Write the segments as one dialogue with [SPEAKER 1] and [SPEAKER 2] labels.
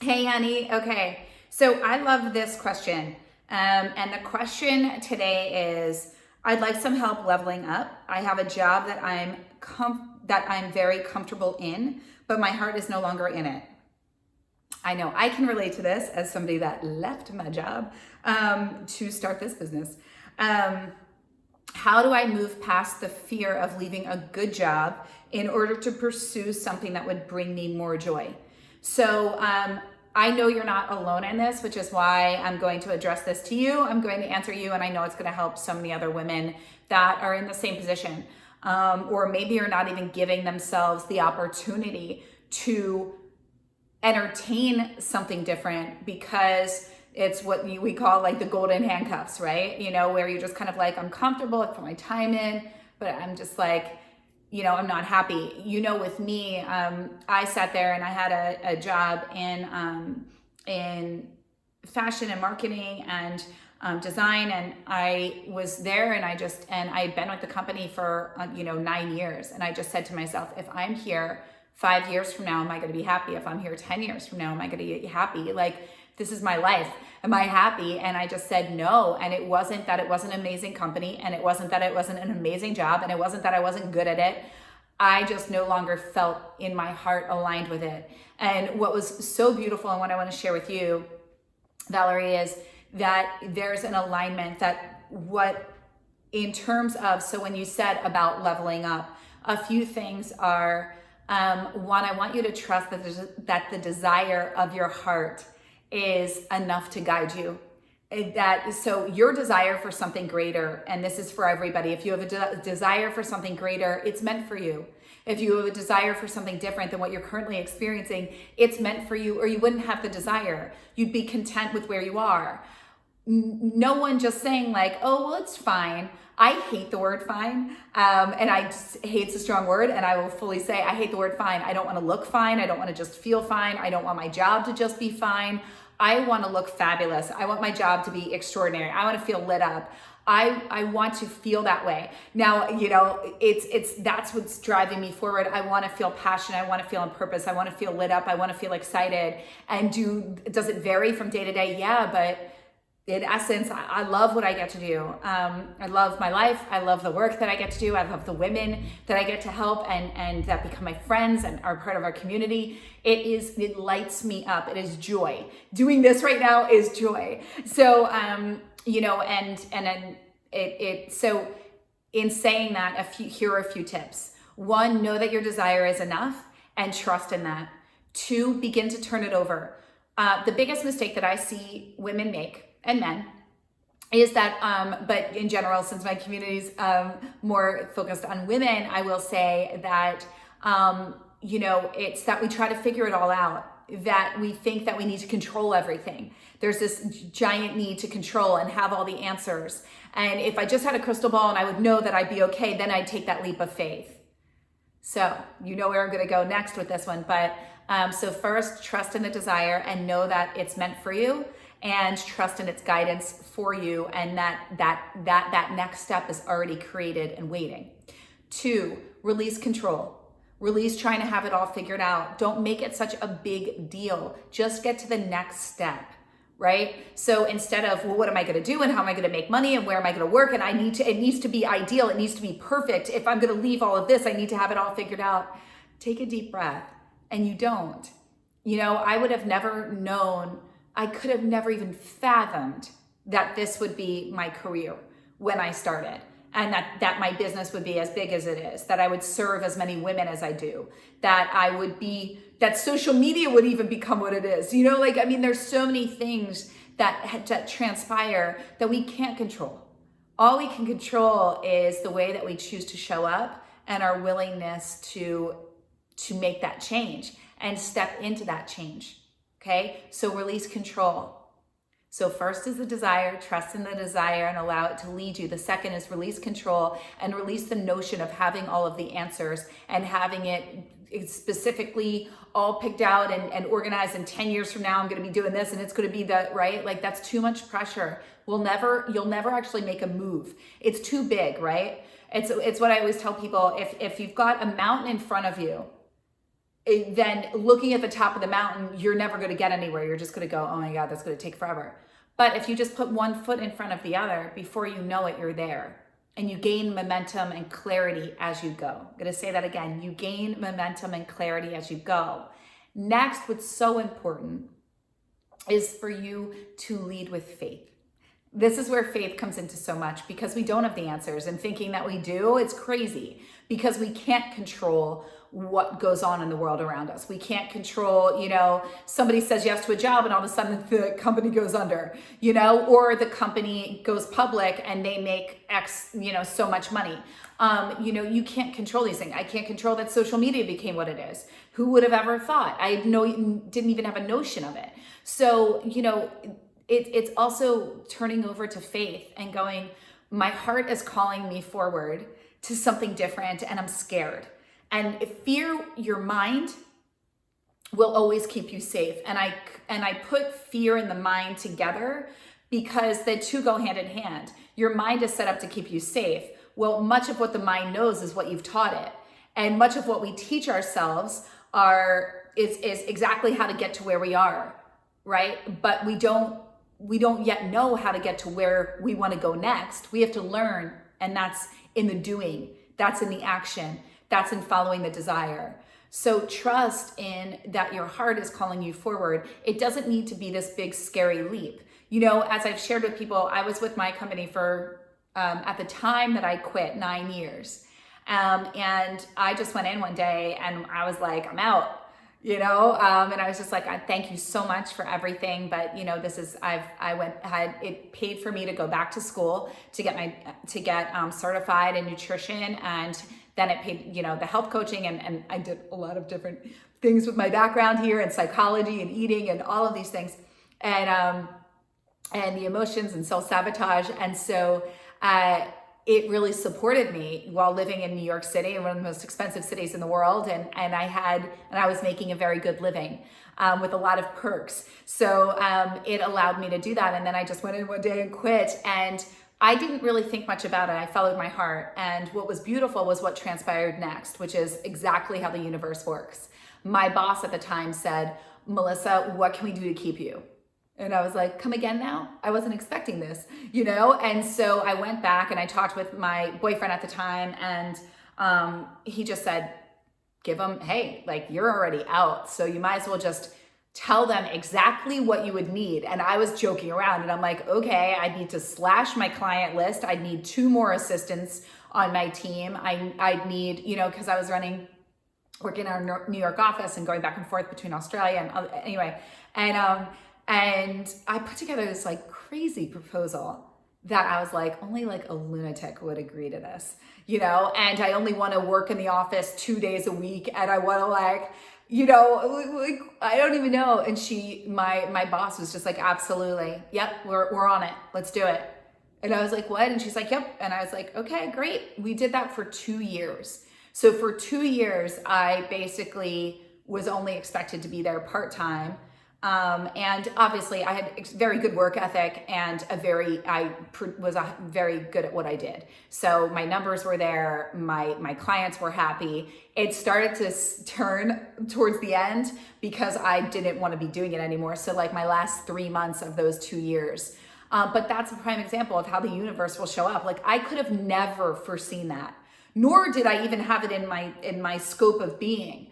[SPEAKER 1] Hey, Annie. Okay, so I love this question. And the question today is, I'd like some help leveling up. I have a job that I'm very comfortable in, but my heart is no longer in it. I know I can relate to this as somebody that left my job to start this business. Um, how do I move past the fear of leaving a good job in order to pursue something that would bring me more joy? So I know you're not alone in this, which is why I'm going to address this to you. I'm going to answer you, and I know it's going to help so many other women that are in the same position, or maybe are not even giving themselves the opportunity to entertain something different because it's what we call like the golden handcuffs, right? Where you're just kind of like, I'm comfortable, I put my time in, but I'm just like, I'm not happy. With me, I sat there and I had a job in fashion and marketing and design, and I was there, and I had been with the company for 9 years, and I just said to myself, if I'm here 5 years from now, am I going to be happy? If I'm here 10 years from now, am I going to be happy? Like, this is my life. Am I happy? And I just said no. And it wasn't that it wasn't an amazing company, and it wasn't that it wasn't an amazing job, and it wasn't that I wasn't good at it. I just no longer felt in my heart aligned with it. And what was so beautiful, and what I want to share with you, Valerie, is that there's an alignment that in terms of, so when you said about leveling up, a few things are, one, I want you to trust that the desire of your heart is enough to guide you. So your desire for something greater, and this is for everybody, if you have a desire for something greater, it's meant for you. If you have a desire for something different than what you're currently experiencing, it's meant for you, or you wouldn't have the desire. You'd be content with where you are. No one just saying like, oh, well, it's fine. I hate the word fine, and hate's a strong word, and I will fully say I hate the word fine. I don't want to look fine. I don't want to just feel fine. I don't want my job to just be fine. I want to look fabulous. I want my job to be extraordinary. I want to feel lit up. I want to feel that way. Now, that's what's driving me forward. I want to feel passionate. I want to feel on purpose. I want to feel lit up. I want to feel excited. And does it vary from day to day? Yeah, but in essence, I love what I get to do. I love my life. I love the work that I get to do. I love the women that I get to help and that become my friends and are part of our community. It lights me up. It is joy. Doing this right now is joy. So, so in saying that, here are a few tips. One, know that your desire is enough and trust in that. Two, begin to turn it over. The biggest mistake that I see women make, and men, is that, but in general, since my community is more focused on women, I will say that, it's that we try to figure it all out, that we think that we need to control everything. There's this giant need to control and have all the answers. And if I just had a crystal ball and I would know that I'd be okay, then I'd take that leap of faith. So you know where I'm going to go next with this one. But so first, trust in the desire and know that it's meant for you, and trust in its guidance for you, and that next step is already created and waiting. Two, release control. Release trying to have it all figured out. Don't make it such a big deal. Just get to the next step, right? So instead of, well, what am I going to do, and how am I going to make money, and where am I going to work, and it needs to be ideal, it needs to be perfect. If I'm going to leave all of this, I need to have it all figured out. Take a deep breath, and you don't. I would have never known, I could have never even fathomed that this would be my career when I started, and that my business would be as big as it is, that I would serve as many women as I do, that social media would even become what it is. There's so many things that transpire that we can't control. All we can control is the way that we choose to show up and our willingness to make that change and step into that change. Okay, so release control. So first is the desire, trust in the desire and allow it to lead you. The second is release control and release the notion of having all of the answers and having it specifically all picked out and organized, and 10 years from now I'm going to be doing this and it's going to be the right. Like, that's too much pressure. You'll never actually make a move. It's too big, right? It's what I always tell people. If you've got a mountain in front of you, then looking at the top of the mountain, you're never going to get anywhere. You're just going to go, oh my God, that's going to take forever. But if you just put one foot in front of the other, before you know it, you're there. And you gain momentum and clarity as you go. I'm going to say that again. You gain momentum and clarity as you go. Next, what's so important is for you to lead with faith. This is where faith comes into so much, because we don't have the answers, and thinking that we do, it's crazy, because we can't control what goes on in the world around us. We can't control, somebody says yes to a job and all of a sudden the company goes under, or the company goes public and they make X, so much money. You can't control these things. I can't control that social media became what it is. Who would have ever thought? Didn't even have a notion of it. So, it's also turning over to faith and going, my heart is calling me forward to something different and I'm scared. And fear, your mind, will always keep you safe. And I put fear and the mind together because the two go hand in hand. Your mind is set up to keep you safe. Well, much of what the mind knows is what you've taught it. And much of what we teach ourselves is exactly how to get to where we are, right? But we don't yet know how to get to where we want to go next. We have to learn, and that's in the doing, that's in the action, that's in following the desire. So trust in that your heart is calling you forward. It doesn't need to be this big, scary leap. As I've shared with people, I was with my company for, at the time that I quit, 9 years. And I just went in one day and I was like, I'm out. And I was just like, thank you so much for everything. But it paid for me to go back to school to get certified in nutrition. And then it paid, the health coaching. And I did a lot of different things with my background here and psychology and eating and all of these things. And the emotions and self-sabotage. And so, it really supported me while living in New York City, one of the most expensive cities in the world. And I was making a very good living with a lot of perks. So it allowed me to do that. And then I just went in one day and quit. And I didn't really think much about it. I followed my heart. And what was beautiful was what transpired next, which is exactly how the universe works. My boss at the time said, Melissa, what can we do to keep you? And I was like, come again now? I wasn't expecting this, And so I went back and I talked with my boyfriend at the time, and he just said, hey, you're already out. So you might as well just tell them exactly what you would need. And I was joking around and I'm like, okay, I need to slash my client list. I'd need 2 more assistants on my team. I'd need, because I was working in our New York office and going back and forth between Australia and anyway. And I put together this crazy proposal that I was like, only a lunatic would agree to this, and I only want to work in the office 2 days a week. And I want to I don't even know. And my boss was just like, absolutely. Yep. We're on it. Let's do it. And I was like, what? And she's like, yep. And I was like, okay, great. We did that for 2 years. So for 2 years, I basically was only expected to be there part-time. And obviously I had very good work ethic and I was very good at what I did. So my numbers were there. My clients were happy. It started to turn towards the end because I didn't want to be doing it anymore. So my last 3 months of those 2 years. But that's a prime example of how the universe will show up. I could have never foreseen that, nor did I even have it in my scope of being.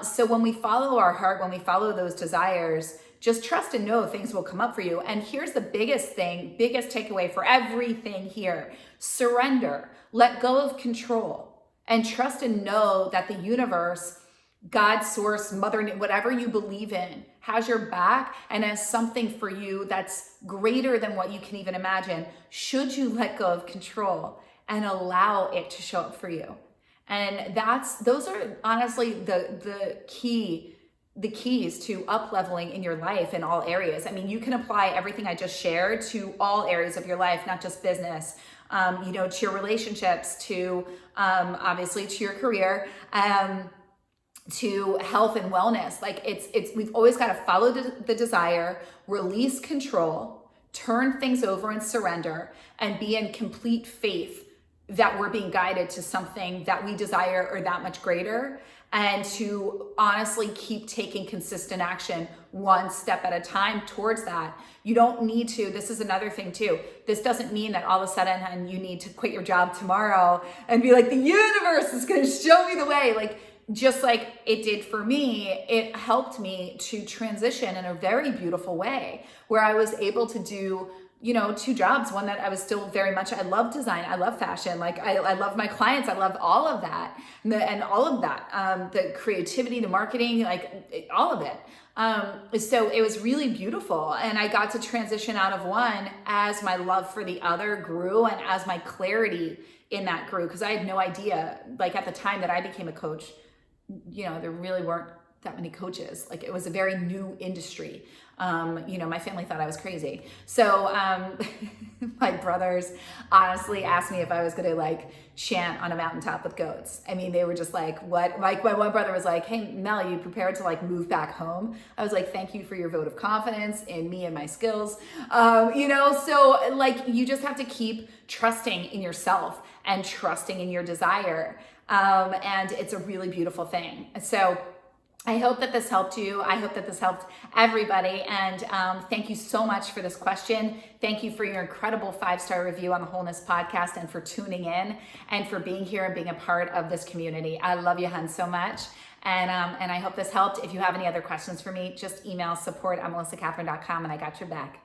[SPEAKER 1] So when we follow our heart, when we follow those desires, just trust and know things will come up for you. And here's the biggest takeaway for everything here: surrender, let go of control, and trust and know that the universe, God, source, mother, whatever you believe in, has your back and has something for you that's greater than what you can even imagine, should you let go of control and allow it to show up for you. And those are honestly the keys to up leveling in your life in all areas. I mean, you can apply everything I just shared to all areas of your life, not just business, to your relationships, to obviously to your career, to health and wellness. We've always got to follow the desire, release control, turn things over and surrender, and be in complete faith that we're being guided to something that we desire or that much greater. and to honestly keep taking consistent action one step at a time towards that. You don't need to, this is another thing too, this doesn't mean that all of a sudden you need to quit your job tomorrow and be like, the universe is going to show me the way. Like, just like it did for me, it helped me to transition in a very beautiful way where I was able to do, you know, 2 jobs. One that I was still very much, I love design, I love fashion, like I love my clients, I love all of that, and all of that, the creativity, the marketing, like all of it. So it was really beautiful, and I got to transition out of one as my love for the other grew and as my clarity in that grew, because I had no idea, like at the time that I became a coach, you know, there really weren't that many coaches. Like, it was a very new industry. You know, my family thought I was crazy. So my brothers honestly asked me if I was going to like chant on a mountaintop with goats. I mean, they were just like, what? Like, my one brother was like, hey, Mel, you prepared to like move back home? I was like, thank you for your vote of confidence in me and my skills. You know, so like, you just have to keep trusting in yourself and trusting in your desire. And it's a really beautiful thing. So I hope that this helped you. I hope that this helped everybody. And thank you so much for this question. Thank you for your incredible 5-star review on the Wholeness Podcast, and for tuning in and for being here and being a part of this community. I love you, hun, so much. And I hope this helped. If you have any other questions for me, just email support@melissakathryn.com and I got your back.